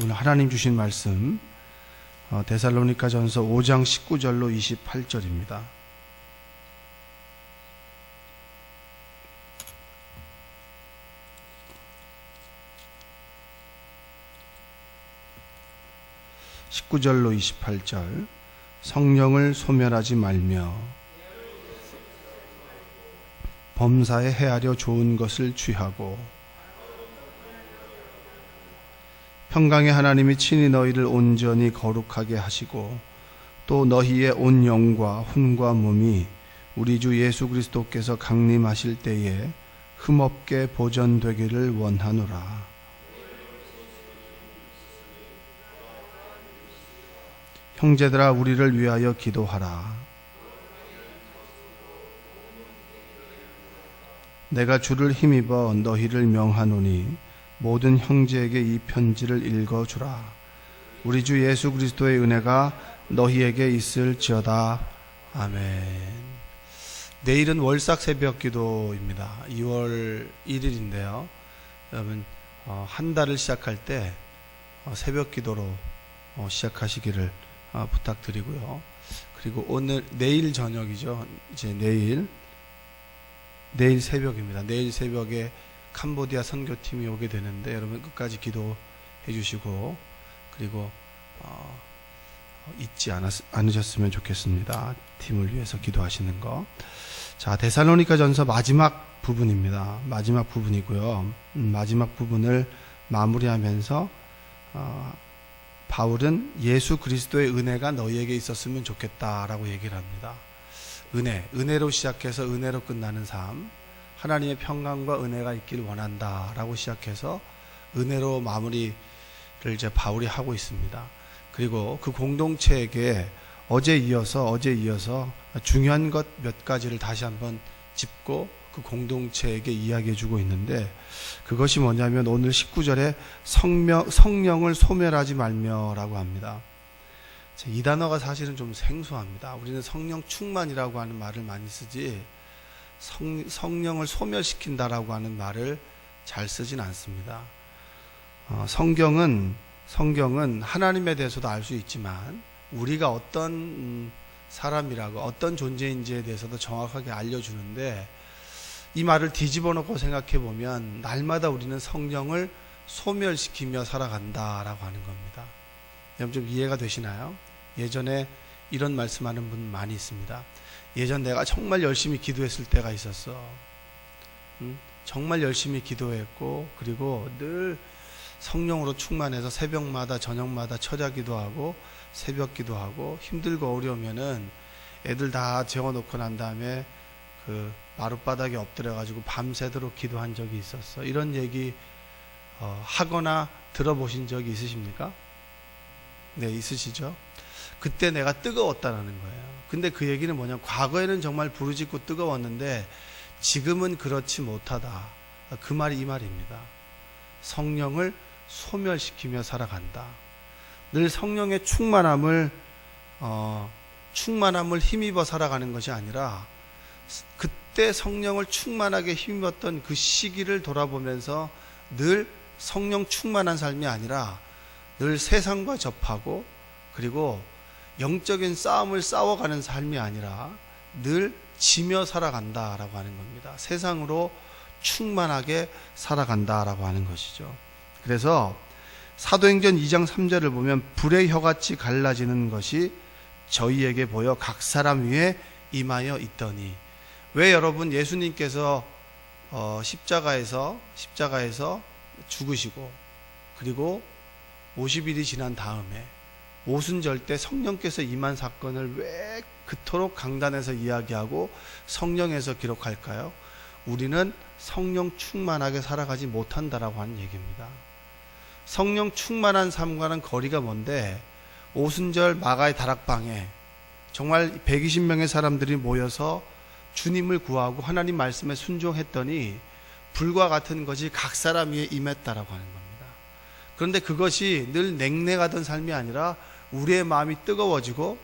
오늘 하나님 주신 말씀 데살로니가전서 5장 19절로 28절입니다. (19절로 28절) 성령을 소멸하지 말며 범사에 헤아려 좋은 것을 취하고 평강의 하나님이 친히 너희를 온전히 거룩하게 하시고 또 너희의 온 영과 혼과 몸이 우리 주 예수 그리스도께서 강림하실 때에 흠없게 보존되기를 원하노라. 형제들아, 우리를 위하여 기도하라. 내가 주를 힘입어 너희를 명하노니 모든 형제에게 이 편지를 읽어주라. 우리 주 예수 그리스도의 은혜가 너희에게 있을지어다. 아멘. 내일은 월삭 새벽 기도입니다. 2월 1일인데요. 여러분 한 달을 시작할 때 새벽 기도로 시작하시기를 부탁드리고요. 그리고 내일 저녁이죠. 이제 내일 새벽입니다. 내일 새벽에 캄보디아 선교팀이 오게 되는데 여러분 끝까지 기도해 주시고 그리고 잊지 않으셨으면 좋겠습니다. 팀을 위해서 기도하시는 거. 자, 데살로니가전서 마지막 부분입니다. 마지막 부분이고요. 마지막 부분을 마무리하면서 바울은 예수 그리스도의 은혜가 너희에게 있었으면 좋겠다라고 얘기를 합니다. 은혜로 시작해서 은혜로 끝나는 삶, 하나님의 평강과 은혜가 있길 원한다라고 시작해서 은혜로 마무리를 이제 바울이 하고 있습니다. 그리고 그 공동체에게 어제 이어서 중요한 것 몇 가지를 다시 한번 짚고 그 공동체에게 이야기해 주고 있는데, 그것이 뭐냐면 오늘 19절에 성령을 소멸하지 말며라고 합니다. 이 단어가 사실은 좀 생소합니다. 우리는 성령 충만이라고 하는 말을 많이 쓰지 성령을 소멸시킨다라고 하는 말을 잘 쓰진 않습니다. 성경은 하나님에 대해서도 알 수 있지만 우리가 어떤 사람이라고 어떤 존재인지에 대해서도 정확하게 알려주는데, 이 말을 뒤집어 놓고 생각해 보면 날마다 우리는 성령을 소멸시키며 살아간다라고 하는 겁니다. 여러분 좀 이해가 되시나요? 예전에 이런 말씀하는 분 많이 있습니다. 예전 내가 정말 열심히 기도했을 때가 있었어. 정말 열심히 기도했고 그리고 늘 성령으로 충만해서 새벽마다 저녁마다 철야 기도하고 새벽 기도하고 힘들고 어려우면은 애들 다 재워놓고 난 다음에 그 마룻바닥에 엎드려가지고 밤새도록 기도한 적이 있었어. 이런 얘기 하거나 들어보신 적이 있으십니까? 네, 있으시죠? 그때 내가 뜨거웠다라는 거예요. 근데 그 얘기는 뭐냐면 과거에는 정말 부르짖고 뜨거웠는데 지금은 그렇지 못하다. 그 말이 이 말입니다. 성령을 소멸시키며 살아간다. 늘 성령의 충만함을 힘입어 살아가는 것이 아니라 그때 성령을 충만하게 힘입었던 그 시기를 돌아보면서 늘 성령 충만한 삶이 아니라 늘 세상과 접하고 그리고 영적인 싸움을 싸워가는 삶이 아니라 늘 지며 살아간다라고 하는 겁니다. 세상으로 충만하게 살아간다라고 하는 것이죠. 그래서 사도행전 2장 3절을 보면 불의 혀같이 갈라지는 것이 저희에게 보여 각 사람 위에 임하여 있더니, 왜 여러분 예수님께서 십자가에서 죽으시고 그리고 50일이 지난 다음에 오순절 때 성령께서 임한 사건을 왜 그토록 강단에서 이야기하고 성령에서 기록할까요? 우리는 성령 충만하게 살아가지 못한다라고 하는 얘기입니다. 성령 충만한 삶과는 거리가 먼데, 오순절 마가의 다락방에 정말 120명의 사람들이 모여서 주님을 구하고 하나님 말씀에 순종했더니 불과 같은 것이 각 사람 위에 임했다라고 하는 겁니다. 그런데 그것이 늘 냉랭하던 삶이 아니라 우리의 마음이 뜨거워지고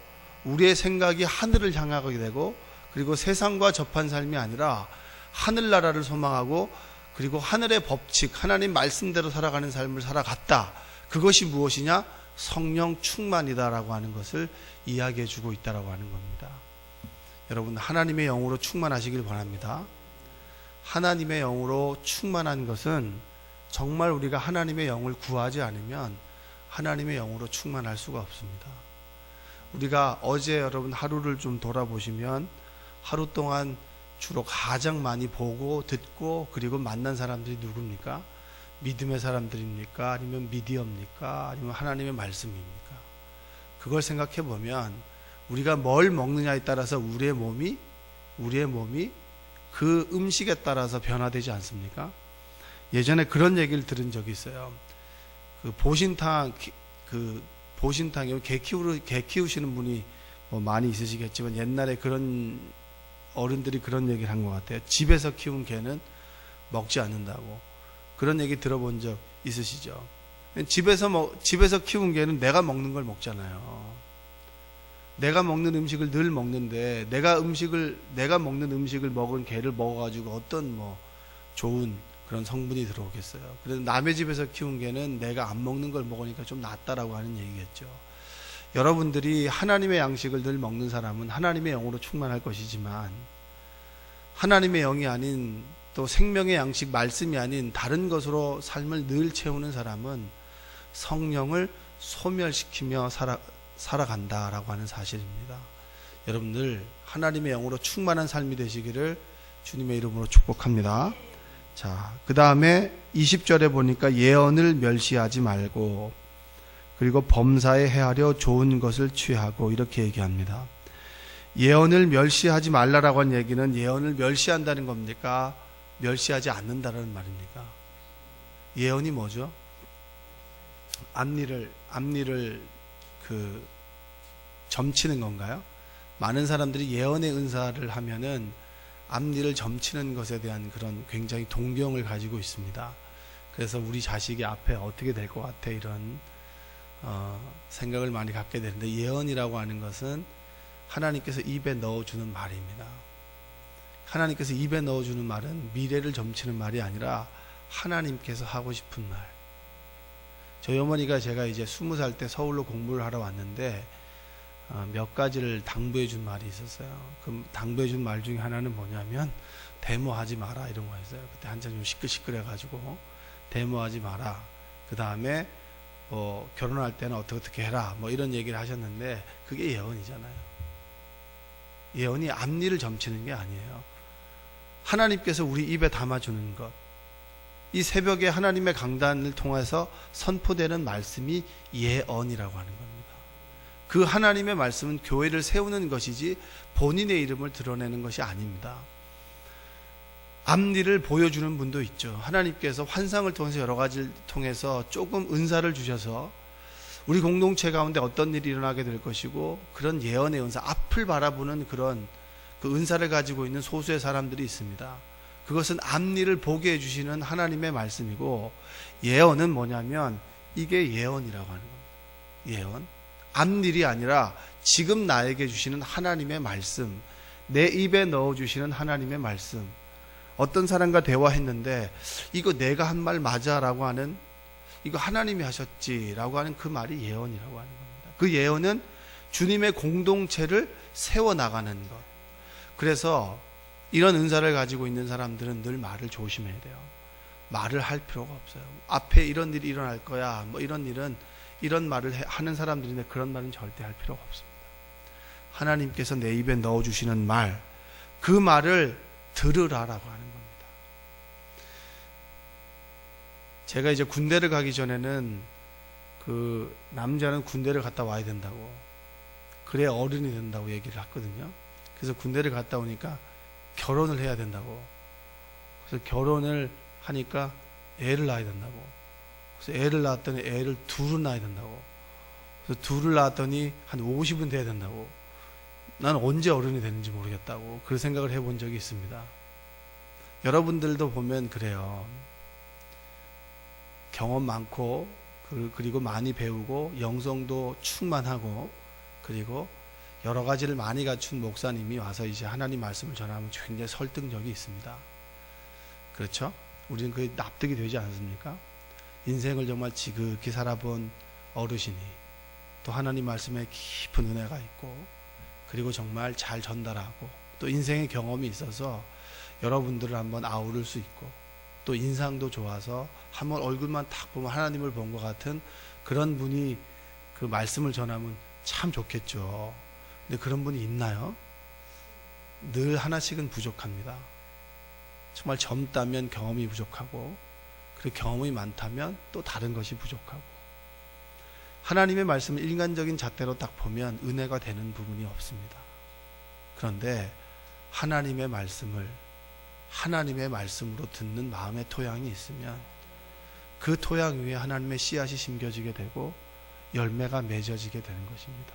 우리의 생각이 하늘을 향하게 되고, 그리고 세상과 접한 삶이 아니라 하늘나라를 소망하고 그리고 하늘의 법칙, 하나님 말씀대로 살아가는 삶을 살아갔다. 그것이 무엇이냐? 성령 충만이다라고 하는 것을 이야기해 주고 있다라고 하는 겁니다. 여러분, 하나님의 영으로 충만하시길 바랍니다. 하나님의 영으로 충만한 것은 정말 우리가 하나님의 영을 구하지 않으면 하나님의 영으로 충만할 수가 없습니다. 우리가 어제 여러분 하루를 좀 돌아보시면 하루 동안 주로 가장 많이 보고 듣고 그리고 만난 사람들이 누굽니까? 믿음의 사람들입니까? 아니면 미디어입니까? 아니면 하나님의 말씀입니까? 그걸 생각해 보면 우리가 뭘 먹느냐에 따라서 우리의 몸이 그 음식에 따라서 변화되지 않습니까? 예전에 그런 얘기를 들은 적이 있어요. 그 보신탕에 개 키우시는 분이 뭐 많이 있으시겠지만 옛날에 그런 어른들이 그런 얘기를 한 것 같아요. 집에서 키운 개는 먹지 않는다고. 그런 얘기 들어본 적 있으시죠? 집에서 키운 개는 내가 먹는 걸 먹잖아요. 내가 먹는 음식을 늘 먹는데 내가 먹는 음식을 먹은 개를 먹어가지고 어떤 뭐 좋은 그런 성분이 들어오겠어요. 그래서 남의 집에서 키운 개는 내가 안 먹는 걸 먹으니까 좀 낫다라고 하는 얘기겠죠. 여러분들이 하나님의 양식을 늘 먹는 사람은 하나님의 영으로 충만할 것이지만 하나님의 영이 아닌 또 생명의 양식 말씀이 아닌 다른 것으로 삶을 늘 채우는 사람은 성령을 소멸시키며 살아간다라고 하는 사실입니다. 여러분들 하나님의 영으로 충만한 삶이 되시기를 주님의 이름으로 축복합니다. 자, 그 다음에 20절에 보니까 예언을 멸시하지 말고 그리고 범사에 헤아려 좋은 것을 취하고 이렇게 얘기합니다. 예언을 멸시하지 말라라고 한 얘기는 예언을 멸시한다는 겁니까? 멸시하지 않는다는 말입니까? 예언이 뭐죠? 앞니를 점치는 건가요? 많은 사람들이 예언의 은사를 하면은 앞니를 점치는 것에 대한 그런 굉장히 동경을 가지고 있습니다. 그래서 우리 자식이 앞에 어떻게 될 것 같아 이런 생각을 많이 갖게 되는데 예언이라고 하는 것은 하나님께서 입에 넣어주는 말입니다. 하나님께서 입에 넣어주는 말은 미래를 점치는 말이 아니라 하나님께서 하고 싶은 말. 저희 어머니가 제가 이제 20살 때 서울로 공부를 하러 왔는데 몇 가지를 당부해 준 말이 있었어요. 그 당부해 준 말 중에 하나는 뭐냐면 데모하지 마라 이런 거였어요. 그때 한참 좀 시끌시끌해가지고 데모하지 마라. 그 다음에 뭐 결혼할 때는 어떻게 해라 뭐 이런 얘기를 하셨는데 그게 예언이잖아요. 예언이 앞니를 점치는 게 아니에요. 하나님께서 우리 입에 담아주는 것, 이 새벽에 하나님의 강단을 통해서 선포되는 말씀이 예언이라고 하는 겁니다. 그 하나님의 말씀은 교회를 세우는 것이지 본인의 이름을 드러내는 것이 아닙니다. 앞니를 보여주는 분도 있죠. 하나님께서 환상을 통해서 여러 가지를 통해서 조금 은사를 주셔서 우리 공동체 가운데 어떤 일이 일어나게 될 것이고 그런 예언의 은사, 앞을 바라보는 그런 그 은사를 가지고 있는 소수의 사람들이 있습니다. 그것은 앞니를 보게 해주시는 하나님의 말씀이고 예언은 뭐냐면 이게 예언이라고 하는 겁니다. 예언. 앞일이 아니라 지금 나에게 주시는 하나님의 말씀, 내 입에 넣어주시는 하나님의 말씀. 어떤 사람과 대화했는데 이거 내가 한 말 맞아 라고 하는, 이거 하나님이 하셨지 라고 하는 그 말이 예언이라고 하는 겁니다. 그 예언은 주님의 공동체를 세워나가는 것. 그래서 이런 은사를 가지고 있는 사람들은 늘 말을 조심해야 돼요. 말을 할 필요가 없어요. 앞에 이런 일이 일어날 거야 뭐 이런 일은 이런 말을 하는 사람들인데 그런 말은 절대 할 필요가 없습니다. 하나님께서 내 입에 넣어주시는 말, 그 말을 들으라라고 하는 겁니다. 제가 이제 군대를 가기 전에는 그 남자는 군대를 갔다 와야 된다고, 그래야 어른이 된다고 얘기를 했거든요. 그래서 군대를 갔다 오니까 결혼을 해야 된다고, 그래서 결혼을 하니까 애를 낳아야 된다고, 그래서 애를 낳았더니 애를 둘을 낳아야 된다고, 그래서 둘을 낳았더니 한 50은 돼야 된다고, 난 언제 어른이 되는지 모르겠다고 그 생각을 해본 적이 있습니다. 여러분들도 보면 그래요. 경험 많고 그리고 많이 배우고 영성도 충만하고 그리고 여러 가지를 많이 갖춘 목사님이 와서 이제 하나님 말씀을 전하면 굉장히 설득력이 있습니다. 그렇죠? 우리는 그게 납득이 되지 않습니까? 인생을 정말 지극히 살아본 어르신이 또 하나님 말씀에 깊은 은혜가 있고 그리고 정말 잘 전달하고 또 인생의 경험이 있어서 여러분들을 한번 아우를 수 있고 또 인상도 좋아서 한번 얼굴만 딱 보면 하나님을 본 것 같은 그런 분이 그 말씀을 전하면 참 좋겠죠. 근데 그런 분이 있나요? 늘 하나씩은 부족합니다. 정말 젊다면 경험이 부족하고 그리고 경험이 많다면 또 다른 것이 부족하고 하나님의 말씀을 인간적인 잣대로 딱 보면 은혜가 되는 부분이 없습니다. 그런데 하나님의 말씀을 하나님의 말씀으로 듣는 마음의 토양이 있으면 그 토양 위에 하나님의 씨앗이 심겨지게 되고 열매가 맺어지게 되는 것입니다.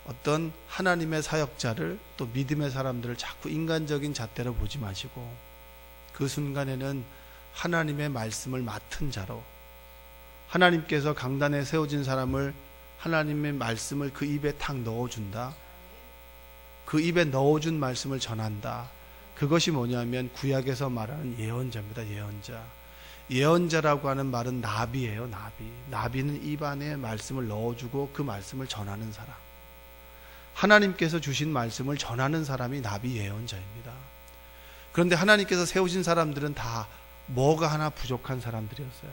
어떤 하나님의 사역자를 또 믿음의 사람들을 자꾸 인간적인 잣대로 보지 마시고 그 순간에는 하나님의 말씀을 맡은 자로 하나님께서 강단에 세워진 사람을 하나님의 말씀을 그 입에 탁 넣어준다. 그 입에 넣어준 말씀을 전한다. 그것이 뭐냐면 구약에서 말하는 예언자입니다. 예언자. 예언자라고 하는 말은 나비예요. 나비. 나비는 입 안에 말씀을 넣어주고 그 말씀을 전하는 사람. 하나님께서 주신 말씀을 전하는 사람이 나비 예언자입니다. 그런데 하나님께서 세우신 사람들은 다 뭐가 하나 부족한 사람들이었어요.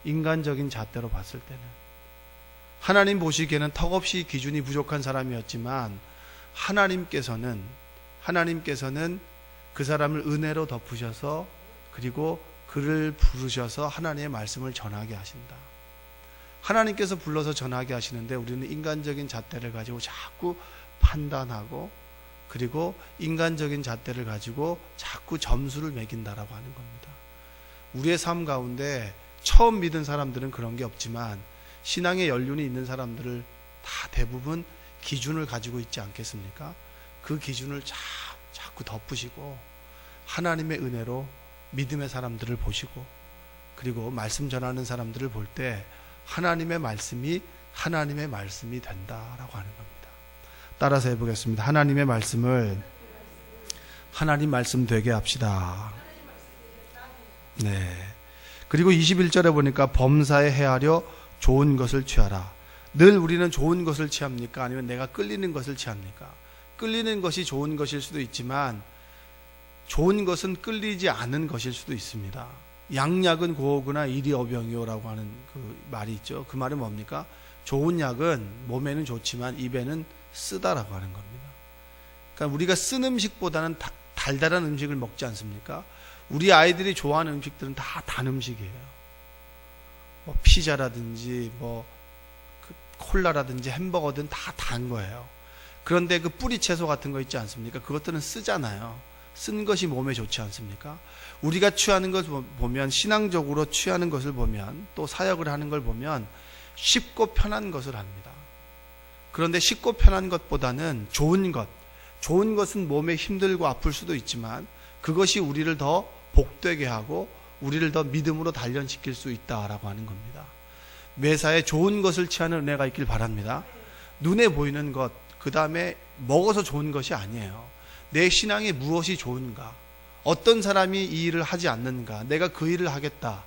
인간적인 잣대로 봤을 때는 하나님 보시기에는 턱없이 기준이 부족한 사람이었지만 하나님께서는 그 사람을 은혜로 덮으셔서 그리고 그를 부르셔서 하나님의 말씀을 전하게 하신다. 하나님께서 불러서 전하게 하시는데 우리는 인간적인 잣대를 가지고 자꾸 판단하고 그리고 인간적인 잣대를 가지고 자꾸 점수를 매긴다라고 하는 겁니다. 우리의 삶 가운데 처음 믿은 사람들은 그런 게 없지만 신앙의 연륜이 있는 사람들을 다 대부분 기준을 가지고 있지 않겠습니까? 그 기준을 자꾸 덮으시고 하나님의 은혜로 믿음의 사람들을 보시고 그리고 말씀 전하는 사람들을 볼 때 하나님의 말씀이 된다라고 하는 겁니다. 따라서 해보겠습니다. 하나님의 말씀을 하나님 말씀 되게 합시다. 네. 그리고 21절에 보니까 범사에 헤아려 좋은 것을 취하라. 늘 우리는 좋은 것을 취합니까? 아니면 내가 끌리는 것을 취합니까? 끌리는 것이 좋은 것일 수도 있지만 좋은 것은 끌리지 않은 것일 수도 있습니다. 양약은 고우구나 이리 어병이요라고 하는 그 말이 있죠. 그 말은 뭡니까? 좋은 약은 몸에는 좋지만 입에는 쓰다라고 하는 겁니다. 그러니까 우리가 쓴 음식보다는 달달한 음식을 먹지 않습니까? 우리 아이들이 좋아하는 음식들은 다 단 음식이에요. 뭐 피자라든지 콜라라든지 햄버거든 다 단 거예요. 그런데 그 뿌리 채소 같은 거 있지 않습니까? 그것들은 쓰잖아요. 쓴 것이 몸에 좋지 않습니까? 우리가 취하는 것을 보면 신앙적으로 취하는 것을 보면 또 사역을 하는 걸 보면 쉽고 편한 것을 합니다. 그런데 쉽고 편한 것보다는 좋은 것은 몸에 힘들고 아플 수도 있지만 그것이 우리를 더 복되게 하고 우리를 더 믿음으로 단련시킬 수 있다라고 하는 겁니다. 매사에 좋은 것을 취하는 은혜가 있길 바랍니다. 눈에 보이는 것, 그 다음에 먹어서 좋은 것이 아니에요. 내 신앙에 무엇이 좋은가? 어떤 사람이 이 일을 하지 않는가? 내가 그 일을 하겠다.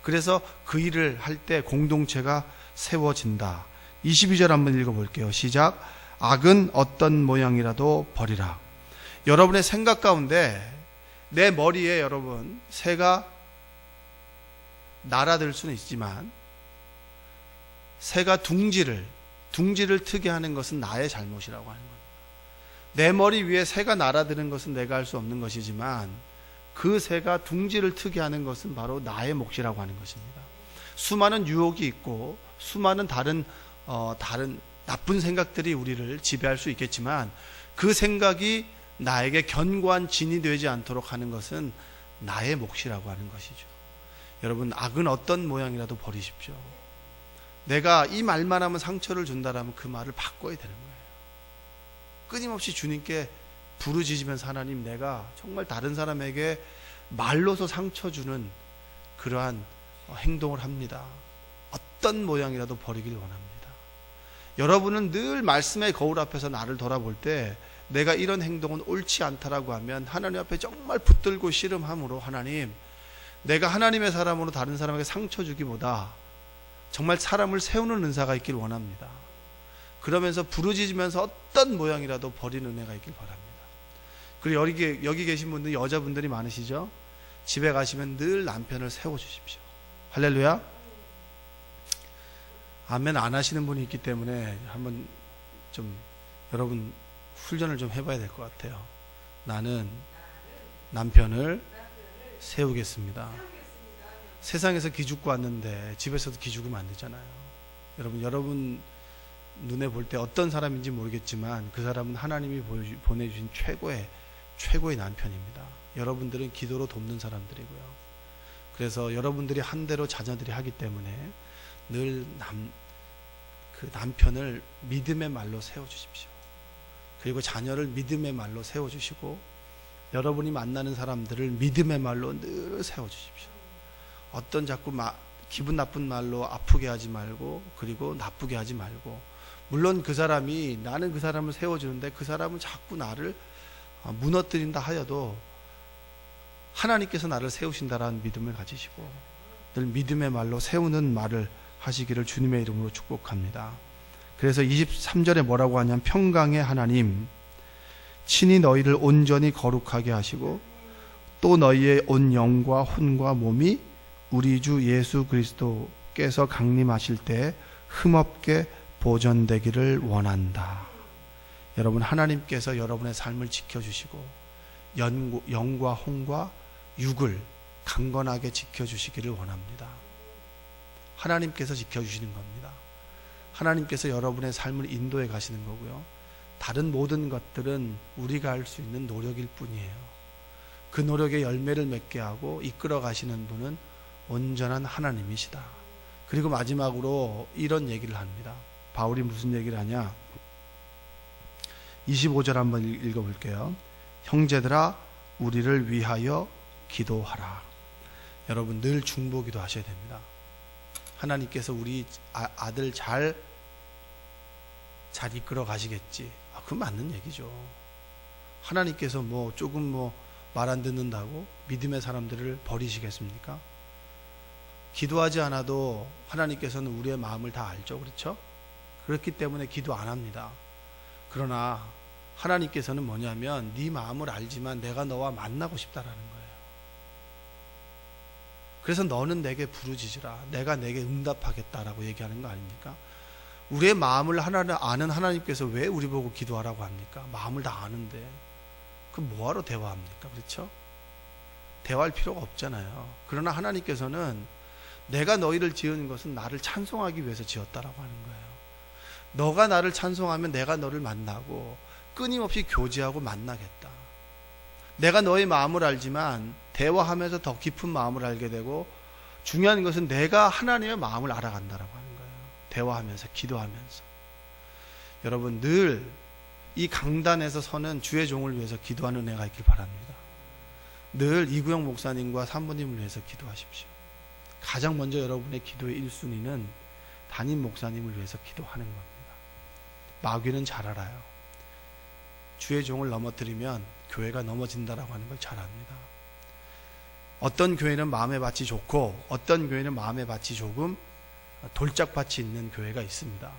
그래서 그 일을 할 때 공동체가 세워진다. 22절 한번 읽어볼게요. 시작. 악은 어떤 모양이라도 버리라. 여러분의 생각 가운데 내 머리에 여러분 새가 날아들 수는 있지만 새가 둥지를 트게 하는 것은 나의 잘못이라고 하는 겁니다. 내 머리 위에 새가 날아드는 것은 내가 할 수 없는 것이지만 그 새가 둥지를 트게 하는 것은 바로 나의 몫이라고 하는 것입니다. 수많은 유혹이 있고 수많은 다른 나쁜 생각들이 우리를 지배할 수 있겠지만 그 생각이 나에게 견고한 진이 되지 않도록 하는 것은 나의 몫이라고 하는 것이죠. 여러분, 악은 어떤 모양이라도 버리십시오. 내가 이 말만 하면 상처를 준다라면 그 말을 바꿔야 되는 거예요. 끊임없이 주님께 부르짖으면서 하나님, 내가 정말 다른 사람에게 말로서 상처 주는 그러한 행동을 합니다. 어떤 모양이라도 버리길 원합니다. 여러분은 늘 말씀의 거울 앞에서 나를 돌아볼 때 내가 이런 행동은 옳지 않다라고 하면 하나님 앞에 정말 붙들고 씨름함으로 하나님, 내가 하나님의 사람으로 다른 사람에게 상처 주기보다 정말 사람을 세우는 은사가 있길 원합니다. 그러면서 부르짖으면서 어떤 모양이라도 버리는 은혜가 있길 바랍니다. 그리고 여기 계신 분들, 여자분들이 많으시죠? 집에 가시면 늘 남편을 세워주십시오. 할렐루야. 아멘 안 하시는 분이 있기 때문에 한번 좀 여러분 훈련을 좀 해봐야 될 것 같아요. 나는 남편을 세우겠습니다. 세상에서 기죽고 왔는데 집에서도 기죽으면 안 되잖아요. 여러분 눈에 볼 때 어떤 사람인지 모르겠지만 그 사람은 하나님이 보내주신 최고의 남편입니다. 여러분들은 기도로 돕는 사람들이고요. 그래서 여러분들이 한 대로 자녀들이 하기 때문에 늘 그 남편을 믿음의 말로 세워주십시오. 그리고 자녀를 믿음의 말로 세워주시고 여러분이 만나는 사람들을 믿음의 말로 늘 세워주십시오. 어떤 자꾸 기분 나쁜 말로 아프게 하지 말고, 그리고 나쁘게 하지 말고, 물론 그 사람이, 나는 그 사람을 세워주는데 그 사람은 자꾸 나를 무너뜨린다 하여도 하나님께서 나를 세우신다라는 믿음을 가지시고 늘 믿음의 말로 세우는 말을 하시기를 주님의 이름으로 축복합니다. 그래서 23절에 뭐라고 하냐면, 평강의 하나님 친히 너희를 온전히 거룩하게 하시고 또 너희의 온 영과 혼과 몸이 우리 주 예수 그리스도께서 강림하실 때 흠없게 보존되기를 원한다. 여러분, 하나님께서 여러분의 삶을 지켜주시고 영과 혼과 육을 강건하게 지켜주시기를 원합니다. 하나님께서 지켜주시는 겁니다. 하나님께서 여러분의 삶을 인도해 가시는 거고요. 다른 모든 것들은 우리가 할 수 있는 노력일 뿐이에요. 그 노력의 열매를 맺게 하고 이끌어 가시는 분은 온전한 하나님이시다. 그리고 마지막으로 이런 얘기를 합니다. 바울이 무슨 얘기를 하냐? 25절 한번 읽어볼게요. 형제들아, 우리를 위하여 기도하라. 여러분, 늘 중보기도 하셔야 됩니다. 하나님께서 우리 아들 잘 이끌어 가시겠지. 그건 맞는 얘기죠. 하나님께서 조금 말 안 듣는다고 믿음의 사람들을 버리시겠습니까? 기도하지 않아도 하나님께서는 우리의 마음을 다 알죠. 그렇죠? 그렇기 때문에 기도 안 합니다. 그러나 하나님께서는 뭐냐면, 네 마음을 알지만 내가 너와 만나고 싶다라는 거예요. 그래서 너는 내게 부르짖으라. 내가 내게 응답하겠다라고 얘기하는 거 아닙니까? 우리의 마음을 아는 하나님께서 왜 우리 보고 기도하라고 합니까? 마음을 다 아는데 그 뭐하러 대화합니까? 그렇죠? 대화할 필요가 없잖아요. 그러나 하나님께서는 내가 너희를 지은 것은 나를 찬송하기 위해서 지었다라고 하는 거예요. 너가 나를 찬송하면 내가 너를 만나고 끊임없이 교제하고 만나겠다. 내가 너의 마음을 알지만 대화하면서 더 깊은 마음을 알게 되고, 중요한 것은 내가 하나님의 마음을 알아간다라고 하는 거예요. 대화하면서, 기도하면서. 여러분, 늘 이 강단에서 서는 주의 종을 위해서 기도하는 은혜가 있길 바랍니다. 늘 이구영 목사님과 사모님을 위해서 기도하십시오. 가장 먼저 여러분의 기도의 1순위는 담임 목사님을 위해서 기도하는 겁니다. 마귀는 잘 알아요. 주의 종을 넘어뜨리면 교회가 넘어진다라고 하는 걸 잘 압니다. 어떤 교회는 마음의 밭이 좋고 어떤 교회는 마음의 밭이 조금 돌짝밭이 있는 교회가 있습니다.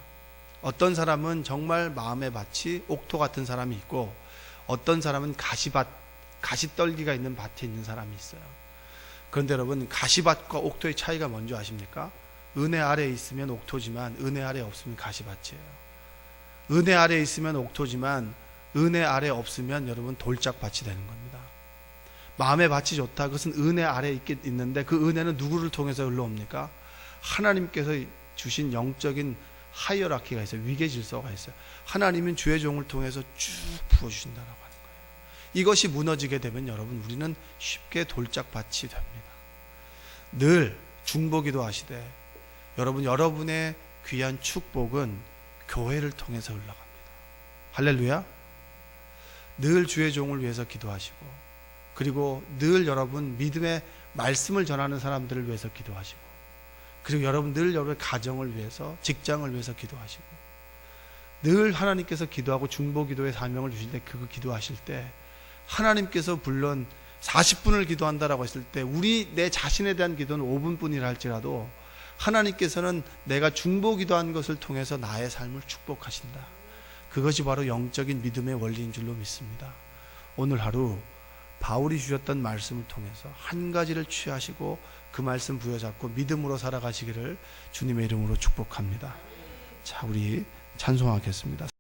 어떤 사람은 정말 마음의 밭이 옥토 같은 사람이 있고, 어떤 사람은 가시떨기가 있는 밭에 있는 사람이 있어요. 그런데 여러분, 가시밭과 옥토의 차이가 뭔지 아십니까? 은혜 아래에 있으면 옥토지만 은혜 아래에 없으면 가시밭이에요. 은혜 아래에 있으면 옥토지만 은혜 아래에 없으면 여러분 돌짝밭이 되는 겁니다. 마음의 밭이 좋다, 그것은 은혜 아래에 있는데 그 은혜는 누구를 통해서 흘러옵니까? 하나님께서 주신 영적인 하이어라키가 있어요. 위계 질서가 있어요. 하나님은 주의 종을 통해서 쭉 부어주신다라고 하는 거예요. 이것이 무너지게 되면 여러분, 우리는 쉽게 돌짝밭이 됩니다. 늘 중보기도 하시되, 여러분, 여러분의 귀한 축복은 교회를 통해서 흘러갑니다. 할렐루야. 늘 주의 종을 위해서 기도하시고, 그리고 늘 여러분 믿음의 말씀을 전하는 사람들을 위해서 기도하시고, 그리고 여러분 늘 여러분의 가정을 위해서, 직장을 위해서 기도하시고, 늘 하나님께서 기도하고 중보기도의 사명을 주실 때 그거 기도하실 때 하나님께서 물론 40분을 기도한다라고 했을 때 내 자신에 대한 기도는 5분뿐이라 할지라도 하나님께서는 내가 중보 기도한 것을 통해서 나의 삶을 축복하신다. 그것이 바로 영적인 믿음의 원리인 줄로 믿습니다. 오늘 하루 바울이 주셨던 말씀을 통해서 한 가지를 취하시고 그 말씀 부여잡고 믿음으로 살아가시기를 주님의 이름으로 축복합니다. 자, 우리 찬송하겠습니다.